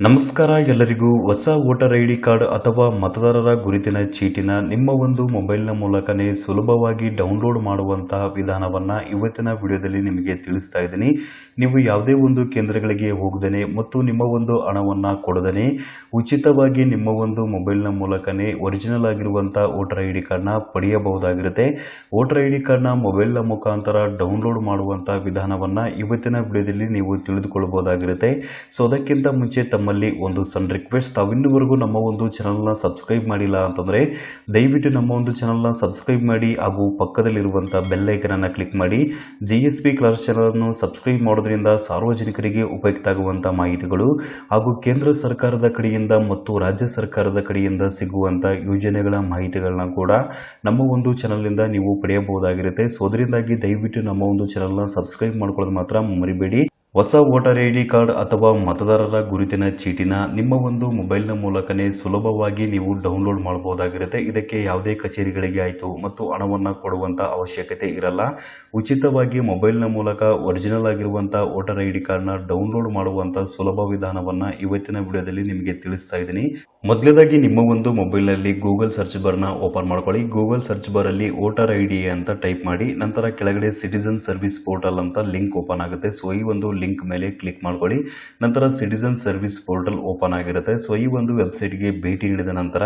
ನಮಸ್ಕಾರ ಎಲ್ಲರಿಗೂ. ಹೊಸ ವೋಟರ್ ಐಡಿ ಕಾರ್ಡ್ ಅಥವಾ ಮತದಾರರ ಗುರುತಿನ ಚೀಟಿನ ನಿಮ್ಮ ಒಂದು ಮೊಬೈಲ್ನ ಮೂಲಕನೇ ಸುಲಭವಾಗಿ ಡೌನ್ಲೋಡ್ ಮಾಡುವಂತಹ ವಿಧಾನವನ್ನ ಇವತ್ತಿನ ವಿಡಿಯೋದಲ್ಲಿ ನಿಮಗೆ ತಿಳಿಸ್ತಾ ಇದ್ದೀನಿ. ನೀವು ಯಾವುದೇ ಒಂದು ಕೇಂದ್ರಗಳಿಗೆ ಹೋಗದೇನೆ ಮತ್ತು ನಿಮ್ಮ ಒಂದು ಹಣವನ್ನ ಕೊಡದೇನೆ ಉಚಿತವಾಗಿ ನಿಮ್ಮ ಒಂದು ಮೊಬೈಲ್ನ ಮೂಲಕನೇ ಒರಿಜಿನಲ್ ಆಗಿರುವಂತಹ ವೋಟರ್ ಐಡಿ ಕಾರ್ಡ್ನ ಪಡೆಯಬಹುದಾಗಿರುತ್ತೆ. ವೋಟರ್ ಐಡಿ ಕಾರ್ಡ್ನ ಮೊಬೈಲ್ನ ಮುಖಾಂತರ ಡೌನ್ಲೋಡ್ ಮಾಡುವಂತಹ ವಿಧಾನವನ್ನ ಇವತ್ತಿನ ವಿಡಿಯೋದಲ್ಲಿ ನೀವು ತಿಳಿದುಕೊಳ್ಳಬಹುದಾಗಿರುತ್ತೆ. ಸೊ ಅದಕ್ಕಿಂತ ಮುಂಚೆ ತಮ್ಮಲ್ಲಿ ಒಂದು ಸಣ್ಣ ರಿಕ್ವೆಸ್ಟ್, ತಾವಿನ್ನೂವರೆಗೂ ನಮ್ಮ ಒಂದು ಚಾನಲ್ನ ಸಬ್ಸ್ಕ್ರೈಬ್ ಮಾಡಿಲ್ಲ ಅಂತಂದ್ರೆ ದಯವಿಟ್ಟು ನಮ್ಮ ಒಂದು ಚಾನಲ್ನ ಸಬ್ಸ್ಕ್ರೈಬ್ ಮಾಡಿ ಹಾಗೂ ಪಕ್ಕದಲ್ಲಿರುವಂತಹ ಬೆಲ್ ಐಕನ್ ಅನ್ನು ಕ್ಲಿಕ್ ಮಾಡಿ. GSP ಕ್ಲಾಸ್ ಚಾನಲ್ ಅನ್ನು ಸಬ್ಸ್ಕ್ರೈಬ್ ಮಾಡೋದ್ರಿಂದ ಸಾರ್ವಜನಿಕರಿಗೆ ಉಪಯುಕ್ತ ಆಗುವಂತಹ ಮಾಹಿತಿಗಳು ಹಾಗೂ ಕೇಂದ್ರ ಸರ್ಕಾರದ ಕಡೆಯಿಂದ ಮತ್ತು ರಾಜ್ಯ ಸರ್ಕಾರದ ಕಡೆಯಿಂದ ಸಿಗುವಂತಹ ಯೋಜನೆಗಳ ಮಾಹಿತಿಗಳನ್ನ ಕೂಡ ನಮ್ಮ ಒಂದು ಚಾನಲ್ ನಿಂದ ನೀವು ಪಡೆಯಬಹುದಾಗಿರುತ್ತೆ. ಸೊ ಅದರಿಂದಾಗಿ ದಯವಿಟ್ಟು ನಮ್ಮ ಒಂದು ಚಾನಲ್ನ ಸಬ್ಸ್ಕ್ರೈಬ್ ಮಾಡ್ಕೊಳ್ಳೋದು ಮಾತ್ರ ಮರಿಬೇಡಿ. ಹೊಸ ವೋಟರ್ ಐಡಿ ಕಾರ್ಡ್ ಅಥವಾ ಮತದಾರರ ಗುರುತಿನ ಚೀಟಿನ ನಿಮ್ಮ ಒಂದು ಮೊಬೈಲ್ನ ಮೂಲಕನೇ ಸುಲಭವಾಗಿ ನೀವು ಡೌನ್ಲೋಡ್ ಮಾಡಬಹುದಾಗಿರುತ್ತೆ. ಇದಕ್ಕೆ ಯಾವುದೇ ಕಚೇರಿಗಳಿಗೆ ಆಯಿತು ಮತ್ತು ಹಣವನ್ನು ಕೊಡುವಂತ ಅವಶ್ಯಕತೆ ಇರಲ್ಲ. ಉಚಿತವಾಗಿ ಮೊಬೈಲ್ನ ಮೂಲಕ ಒರಿಜಿನಲ್ ಆಗಿರುವಂತಹ ವೋಟರ್ ಐಡಿ ಕಾರ್ಡ್ನ ಡೌನ್ಲೋಡ್ ಮಾಡುವಂತ ಸುಲಭ ವಿಧಾನವನ್ನ ಇವತ್ತಿನ ವಿಡಿಯೋದಲ್ಲಿ ನಿಮಗೆ ತಿಳಿಸ್ತಾ ಇದ್ದೀನಿ. ಮೊದಲನೇದಾಗಿ ನಿಮ್ಮ ಒಂದು ಮೊಬೈಲ್ನಲ್ಲಿ ಗೂಗಲ್ ಸರ್ಚ್ ಬಾರ್ನ ಓಪನ್ ಮಾಡ್ಕೊಳ್ಳಿ. ಗೂಗಲ್ ಸರ್ಚ್ ಬಾರ್ ಅಲ್ಲಿ ವೋಟರ್ ಐಡಿ ಅಂತ ಟೈಪ್ ಮಾಡಿ, ನಂತರ ಕೆಳಗಡೆ ಸಿಟಿಜನ್ ಸರ್ವಿಸ್ ಪೋರ್ಟಲ್ ಅಂತ ಲಿಂಕ್ ಓಪನ್ ಆಗುತ್ತೆ. ಸೊ ಈ ಒಂದು ಲಿಂಕ್ ಮೇಲೆ ಕ್ಲಿಕ್ ಮಾಡ್ಕೊಳ್ಳಿ. ನಂತರ ಸಿಟಿಜನ್ ಸರ್ವಿಸ್ ಪೋರ್ಟಲ್ ಓಪನ್ ಆಗಿರುತ್ತೆ. ಸೊ ಈ ಒಂದು ವೆಬ್ಸೈಟ್ಗೆ ಭೇಟಿ ನೀಡಿದ ನಂತರ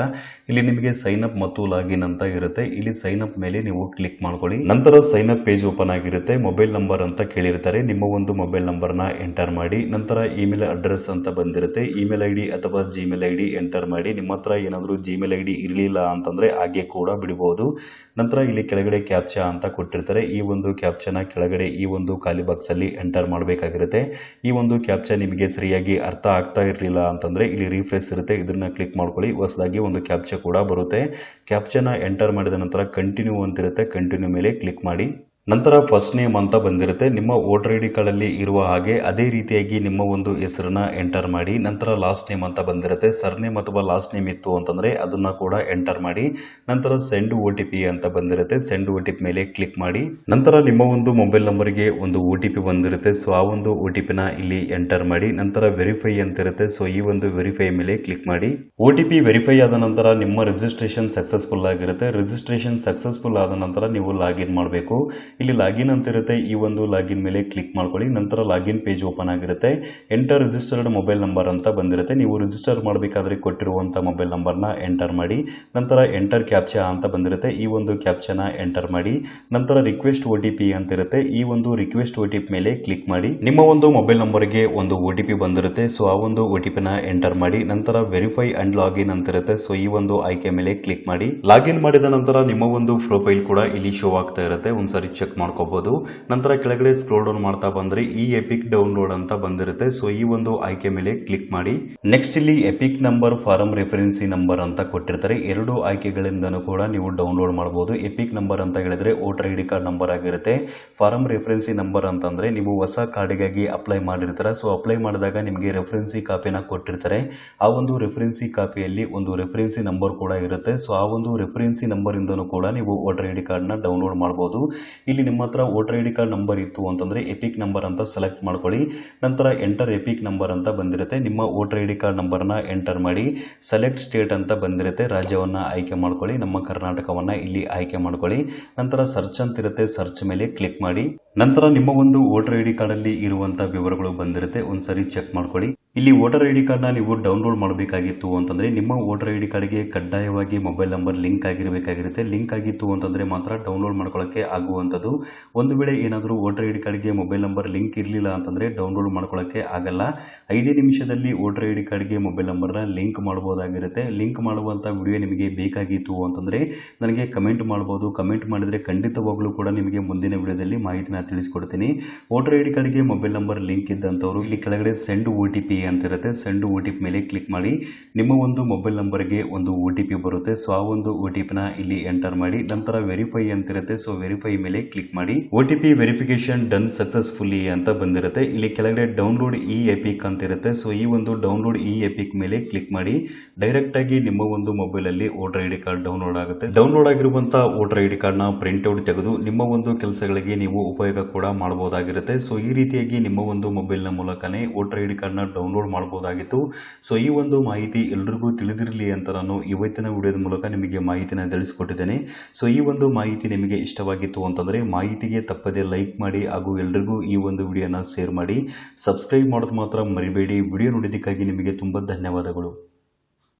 ಇಲ್ಲಿ ನಿಮಗೆ ಸೈನ್ ಅಪ್ ಮತ್ತು ಲಾಗಿನ್ ಅಂತ ಇರುತ್ತೆ. ಇಲ್ಲಿ ಸೈನ್ ಅಪ್ ಮೇಲೆ ನೀವು ಕ್ಲಿಕ್ ಮಾಡ್ಕೊಳ್ಳಿ. ನಂತರ ಸೈನ್ ಅಪ್ ಪೇಜ್ ಓಪನ್ ಆಗಿರುತ್ತೆ. ಮೊಬೈಲ್ ನಂಬರ್ ಅಂತ ಕೇಳಿರ್ತಾರೆ, ನಿಮ್ಮ ಒಂದು ಮೊಬೈಲ್ ನಂಬರ್ನ ಎಂಟರ್ ಮಾಡಿ. ನಂತರ ಇಮೇಲ್ ಅಡ್ರೆಸ್ ಅಂತ ಬಂದಿರುತ್ತೆ, ಇಮೇಲ್ ಐಡಿ ಅಥವಾ ಜಿಮೇಲ್ ಐಡಿ ಎಂಟರ್ ಮಾಡಿ. ನಿಮ್ಮ ಹತ್ರ ಏನಾದರೂ ಜಿಮೇಲ್ ಐಡಿ ಇರಲಿಲ್ಲ ಅಂತಂದ್ರೆ ಹಾಗೆ ಕೂಡ ಬಿಡಬಹುದು. ನಂತರ ಇಲ್ಲಿ ಕೆಳಗಡೆ ಕ್ಯಾಪ್ಚಾ ಅಂತ ಕೊಟ್ಟಿರ್ತಾರೆ. ಈ ಒಂದು ಕ್ಯಾಪ್ಚಾನ ಕೆಳಗಡೆ ಈ ಒಂದು ಖಾಲಿ ಬಾಕ್ಸ್ ಅಲ್ಲಿ ಎಂಟರ್ ಮಾಡಬೇಕಾಗಿರುತ್ತೆ. ಈ ಒಂದು ಕ್ಯಾಪ್ಚಾ ನಿಮಗೆ ಸರಿಯಾಗಿ ಅರ್ಥ ಆಗ್ತಾ ಇರಲಿಲ್ಲ ಅಂತಂದ್ರೆ ಇಲ್ಲಿ ರಿಫ್ರೆಶ್ ಇರುತ್ತೆ, ಇದನ್ನ ಕ್ಲಿಕ್ ಮಾಡ್ಕೊಳ್ಳಿ. ಹೊಸದಾಗಿ ಒಂದು ಕ್ಯಾಪ್ಚಾ ಕೂಡ ಬರುತ್ತೆ. ಕ್ಯಾಪ್ಚಾನ ಎಂಟರ್ ಮಾಡಿದ ನಂತರ ಕಂಟಿನ್ಯೂ ಅಂತಿರುತ್ತೆ, ಕಂಟಿನ್ಯೂ ಮೇಲೆ ಕ್ಲಿಕ್ ಮಾಡಿ. ನಂತರ ಫಸ್ಟ್ ನೇಮ್ ಅಂತ ಬಂದಿರುತ್ತೆ, ನಿಮ್ಮ ವೋಟರ್ ಐಡಿ ಕಾರ್ಡ್ ಅಲ್ಲಿ ಇರುವ ಹಾಗೆ ಅದೇ ರೀತಿಯಾಗಿ ನಿಮ್ಮ ಒಂದು ಹೆಸರನ್ನ ಎಂಟರ್ ಮಾಡಿ. ನಂತರ ಲಾಸ್ಟ್ ನೇಮ್ ಅಂತ ಬಂದಿರುತ್ತೆ, ಸರ್ ನೇಮ್ ಅಥವಾ ಲಾಸ್ಟ್ ನೇಮ್ ಇತ್ತು ಅಂತಂದ್ರೆ ಅದನ್ನ ಕೂಡ ಎಂಟರ್ ಮಾಡಿ. ನಂತರ ಸೆಂಡ್ OTP ಅಂತ ಬಂದಿರುತ್ತೆ, ಸೆಂಡ್ OTP ಮೇಲೆ ಕ್ಲಿಕ್ ಮಾಡಿ. ನಂತರ ನಿಮ್ಮ ಒಂದು ಮೊಬೈಲ್ ನಂಬರ್ಗೆ ಒಂದು OTP ಬಂದಿರುತ್ತೆ. ಸೊ ಆ ಒಂದು OTP ನ ಇಲ್ಲಿ ಎಂಟರ್ ಮಾಡಿ. ನಂತರ ವೆರಿಫೈ ಅಂತ ಇರುತ್ತೆ, ಸೊ ಈ ಒಂದು ವೆರಿಫೈ ಮೇಲೆ ಕ್ಲಿಕ್ ಮಾಡಿ. OTP ವೆರಿಫೈ ಆದ ನಂತರ ನಿಮ್ಮ ರಿಜಿಸ್ಟ್ರೇಷನ್ ಸಕ್ಸಸ್ಫುಲ್ ಆಗಿರುತ್ತೆ. ರಿಜಿಸ್ಟ್ರೇಷನ್ ಸಕ್ಸಸ್ಫುಲ್ ಆದ ನಂತರ ನೀವು ಲಾಗಿನ್ ಮಾಡಬೇಕು. ಇಲ್ಲಿ ಲಾಗಿನ್ ಅಂತ ಇರುತ್ತೆ, ಈ ಒಂದು ಲಾಗಿನ್ ಮೇಲೆ ಕ್ಲಿಕ್ ಮಾಡ್ಕೊಳ್ಳಿ. ನಂತರ ಲಾಗಿನ್ ಪೇಜ್ ಓಪನ್ ಆಗಿರುತ್ತೆ. ಎಂಟರ್ ರಿಜಿಸ್ಟರ್ಡ್ ಮೊಬೈಲ್ ನಂಬರ್ ಅಂತ ಬಂದಿರುತ್ತೆ, ನೀವು ರಿಜಿಸ್ಟರ್ ಮಾಡಬೇಕಾದ್ರೆ ಕೊಟ್ಟಿರುವಂತಹ ಮೊಬೈಲ್ ನಂಬರ್ನ ಎಂಟರ್ ಮಾಡಿ. ನಂತರ ಎಂಟರ್ ಕ್ಯಾಪ್ಚಾ ಅಂತ ಬಂದಿರುತ್ತೆ, ಈ ಒಂದು ಕ್ಯಾಪ್ಚಾನ ಎಂಟರ್ ಮಾಡಿ. ನಂತರ ರಿಕ್ವೆಸ್ಟ್ OTP ಅಂತ ಇರುತ್ತೆ, ಈ ಒಂದು ರಿಕ್ವೆಸ್ಟ್ OTP ಮೇಲೆ ಕ್ಲಿಕ್ ಮಾಡಿ. ನಿಮ್ಮ ಒಂದು ಮೊಬೈಲ್ ನಂಬರ್ಗೆ ಒಂದು OTP ಬಂದಿರುತ್ತೆ, ಸೊ ಆ ಒಂದು OTP ನ ಎಂಟರ್ ಮಾಡಿ. ನಂತರ ವೆರಿಫೈ ಅಂಡ್ ಲಾಗಿನ್ ಅಂತ ಇರುತ್ತೆ, ಸೊ ಈ ಒಂದು ಆಯ್ಕೆ ಮೇಲೆ ಕ್ಲಿಕ್ ಮಾಡಿ. ಲಾಗಿನ್ ಮಾಡಿದ ನಂತರ ನಿಮ್ಮ ಒಂದು ಪ್ರೊಫೈಲ್ ಕೂಡ ಇಲ್ಲಿ ಶೋ ಆಗ್ತಾ ಇರುತ್ತೆ, ಒಂದ್ಸರಿ ಚೆಕ್ ಮಾಡ್ಕೋಬಹುದು. ನಂತರ ಕೆಳಗಡೆ ಸ್ಕ್ರೋಲ್ ಡೌನ್ ಮಾಡ್ತಾ ಬಂದ್ರೆ ಈ ಎಪಿಕ್ ಡೌನ್ಲೋಡ್ ಅಂತ ಬಂದಿರುತ್ತೆ, ಸೊ ಈ ಒಂದು ಆಯ್ಕೆ ಮೇಲೆ ಕ್ಲಿಕ್ ಮಾಡಿ. ನೆಕ್ಸ್ಟ್ ಇಲ್ಲಿ ಎಪಿಕ್ ನಂಬರ್, ಫಾರಂ ರೆಫರೆನ್ಸಿ ನಂಬರ್ ಅಂತ ಕೊಟ್ಟಿರ್ತಾರೆ. ಎರಡು ಆಯ್ಕೆಗಳಿಂದನೂ ಕೂಡ ನೀವು ಡೌನ್ಲೋಡ್ ಮಾಡಬಹುದು. ಎಪಿಕ್ ನಂಬರ್ ಅಂತ ಹೇಳಿದ್ರೆ ವೋಟರ್ ಐಡಿ ಕಾರ್ಡ್ ನಂಬರ್ ಆಗಿರುತ್ತೆ. ಫಾರಂ ರೆಫರೆನ್ಸಿ ನಂಬರ್ ಅಂತಂದ್ರೆ ನೀವು ಹೊಸ ಕಾರ್ಡಿಗಾಗಿ ಅಪ್ಲೈ ಮಾಡಿರ್ತಾರೆ, ಸೊ ಅಪ್ಲೈ ಮಾಡಿದಾಗ ನಿಮಗೆ ರೆಫರೆನ್ಸಿ ಕಾಪಿನ ಕೊಟ್ಟಿರ್ತಾರೆ. ಆ ಒಂದು ರೆಫರೆನ್ಸಿ ಕಾಪಿಯಲ್ಲಿ ಒಂದು ರೆಫರೆನ್ಸಿ ನಂಬರ್ ಕೂಡ ಇರುತ್ತೆ, ಸೊ ಆ ಒಂದು ರೆಫರೆನ್ಸಿ ನಂಬರ್ ಇಂದನೂ ಕೂಡ ನೀವು ವೋಟರ್ ಐಡಿ ಕಾರ್ಡ್ ನ ಡೌನ್ಲೋಡ್ ಮಾಡಬಹುದು. ಇಲ್ಲಿ ನಿಮ್ಮ ಹತ್ರ ವೋಟರ್ ಐಡಿ ಕಾರ್ಡ್ ನಂಬರ್ ಇತ್ತು ಅಂತಂದ್ರೆ ಎಪಿಕ್ ನಂಬರ್ ಅಂತ ಸೆಲೆಕ್ಟ್ ಮಾಡ್ಕೊಳ್ಳಿ. ನಂತರ ಎಂಟರ್ ಎಪಿಕ್ ನಂಬರ್ ಅಂತ ಬಂದಿರುತ್ತೆ, ನಿಮ್ಮ ವೋಟರ್ ಐಡಿ ಕಾರ್ಡ್ ನಂಬರ್ನ ಎಂಟರ್ ಮಾಡಿ. ಸೆಲೆಕ್ಟ್ ಸ್ಟೇಟ್ ಅಂತ ಬಂದಿರುತ್ತೆ, ರಾಜ್ಯವನ್ನ ಆಯ್ಕೆ ಮಾಡ್ಕೊಳ್ಳಿ. ನಮ್ಮ ಕರ್ನಾಟಕವನ್ನ ಇಲ್ಲಿ ಆಯ್ಕೆ ಮಾಡ್ಕೊಳ್ಳಿ. ನಂತರ ಸರ್ಚ್ ಅಂತ ಇರುತ್ತೆ, ಸರ್ಚ್ ಮೇಲೆ ಕ್ಲಿಕ್ ಮಾಡಿ. ನಂತರ ನಿಮ್ಮ ಒಂದು ವೋಟರ್ ಐಡಿ ಕಾರ್ಡ್ ಅಲ್ಲಿ ಇರುವಂತಹ ವಿವರಗಳು ಬಂದಿರುತ್ತೆ, ಒಂದ್ಸರಿ ಚೆಕ್ ಮಾಡ್ಕೊಳ್ಳಿ. ಇಲ್ಲಿ ವೋಟರ್ ಐಡಿ ಕಾರ್ಡ್ನ ನೀವು ಡೌನ್ಲೋಡ್ ಮಾಡಬೇಕಾಗಿತ್ತು ಅಂತಂದ್ರೆ ನಿಮ್ಮ ವೋಟರ್ ಐಡಿ ಕಾರ್ಡ್ಗೆ ಕಡ್ಡಾಯವಾಗಿ ಮೊಬೈಲ್ ನಂಬರ್ ಲಿಂಕ್ ಆಗಿರಬೇಕಾಗಿರುತ್ತೆ. ಲಿಂಕ್ ಆಗಿತ್ತು ಅಂತಂದ್ರೆ ಮಾತ್ರ ಡೌನ್ಲೋಡ್ ಮಾಡ್ಕೊಳ್ಳೋಕೆ ಆಗುವಂಥದ್ದು. ಒಂದು ವೇಳೆ ಏನಾದರೂ ವೋಟರ್ ಐಡಿ ಕಾರ್ಡ್ಗೆ ಮೊಬೈಲ್ ನಂಬರ್ ಲಿಂಕ್ ಇರಲಿಲ್ಲ ಅಂತಂದ್ರೆ ಡೌನ್ಲೋಡ್ ಮಾಡ್ಕೊಳ್ಳೋಕೆ ಆಗಲ್ಲ. 5 ನಿಮಿಷದಲ್ಲಿ ವೋಟರ್ ಐಡಿ ಕಾರ್ಡ್ಗೆ ಮೊಬೈಲ್ ನಂಬರ್ನ ಲಿಂಕ್ ಮಾಡಬಹುದಾಗಿರುತ್ತೆ. ಲಿಂಕ್ ಮಾಡುವಂಥ ವಿಡಿಯೋ ನಿಮಗೆ ಬೇಕಾಗಿತ್ತು ಅಂತಂದ್ರೆ ನನಗೆ ಕಮೆಂಟ್ ಮಾಡಬಹುದು. ಕಮೆಂಟ್ ಮಾಡಿದ್ರೆ ಖಂಡಿತವಾಗ್ಲೂ ಕೂಡ ನಿಮಗೆ ಮುಂದಿನ ವಿಡಿಯೋದಲ್ಲಿ ಮಾಹಿತಿನ ತಿಳಿಸ್ಕೊಡ್ತೀನಿ. ವೋಟರ್ ಐಡಿ ಕಾರ್ಡ್ಗೆ ಮೊಬೈಲ್ ನಂಬರ್ ಲಿಂಕ್ ಇದ್ದಂಥವ್ರು ಇಲ್ಲಿ ಕೆಳಗಡೆ ಸೆಂಡ್ OTP ಅಂತ ಇರುತ್ತೆ, ಸೆಂಡ್ OTP ಮೇಲೆ ಕ್ಲಿಕ್ ಮಾಡಿ. ನಿಮ್ಮ ಒಂದು ಮೊಬೈಲ್ ನಂಬರ್ಗೆ ಒಂದು OTP ಬರುತ್ತೆ, ಸೊ ಆ ಒಂದು OTP ನ ಇಲ್ಲಿ ಎಂಟರ್ ಮಾಡಿ. ನಂತರ ವೆರಿಫೈ ಅಂತ ಇರುತ್ತೆ, ಸೊ ವೆರಿಫೈ ಮೇಲೆ ಕ್ಲಿಕ್ ಮಾಡಿ. OTP ವೆರಿಫಿಕೇಶನ್ ಡನ್ ಸಕ್ಸಸ್ಫುಲ್ಲಿ ಅಂತ ಬಂದಿರುತ್ತೆ. ಇಲ್ಲಿ ಕೆಳಗಡೆ ಡೌನ್ಲೋಡ್ ಈ ಎಪಿಕ್ ಅಂತ ಇರುತ್ತೆ, ಸೊ ಈ ಒಂದು ಡೌನ್ಲೋಡ್ ಈ ಎಪಿಕ್ ಮೇಲೆ ಕ್ಲಿಕ್ ಮಾಡಿ. ಡೈರೆಕ್ಟ್ ಆಗಿ ನಿಮ್ಮ ಒಂದು ಮೊಬೈಲ್ ಅಲ್ಲಿ ವೋಟರ್ ಐಡಿ ಕಾರ್ಡ್ ಡೌನ್ಲೋಡ್ ಆಗುತ್ತೆ. ಡೌನ್ಲೋಡ್ ಆಗಿರುವಂತಹ ವೋಟರ್ ಐಡಿ ಕಾರ್ಡ್ ನ ಪ್ರಿಂಟ್ ಔಟ್ ತೆಗೆದು ನಿಮ್ಮ ಒಂದು ಕೆಲಸಗಳಿಗೆ ನೀವು ಉಪಯೋಗ ಬೇಗ ಕೂಡ ಮಾಡಬಹುದಾಗಿರುತ್ತೆ. ಸೊ ಈ ರೀತಿಯಾಗಿ ನಿಮ್ಮ ಒಂದು ಮೊಬೈಲ್ನ ಮೂಲಕನೇ ವೋಟರ್ ಐ ಡಿ ಕಾರ್ಡ್ನ ಡೌನ್ಲೋಡ್ ಮಾಡಬಹುದಾಗಿತ್ತು. ಸೊ ಈ ಒಂದು ಮಾಹಿತಿ ಎಲ್ರಿಗೂ ತಿಳಿದಿರಲಿ ಅಂತ ನಾನು ಇವತ್ತಿನ ವಿಡಿಯೋದ ಮೂಲಕ ನಿಮಗೆ ಮಾಹಿತಿನ ತಿಳಿಸ್ಕೊಟ್ಟಿದ್ದೇನೆ. ಸೊ ಈ ಒಂದು ಮಾಹಿತಿ ನಿಮಗೆ ಇಷ್ಟವಾಗಿತ್ತು ಅಂತಂದರೆ ಮಾಹಿತಿಗೆ ತಪ್ಪದೆ ಲೈಕ್ ಮಾಡಿ ಹಾಗೂ ಎಲ್ರಿಗೂ ಈ ಒಂದು ವಿಡಿಯೋನ ಶೇರ್ ಮಾಡಿ. ಸಬ್ಸ್ಕ್ರೈಬ್ ಮಾಡೋದು ಮಾತ್ರ ಮರಿಬೇಡಿ. ವಿಡಿಯೋ ನೋಡಿದ್ದಕ್ಕಾಗಿ ನಿಮಗೆ ತುಂಬ ಧನ್ಯವಾದಗಳು.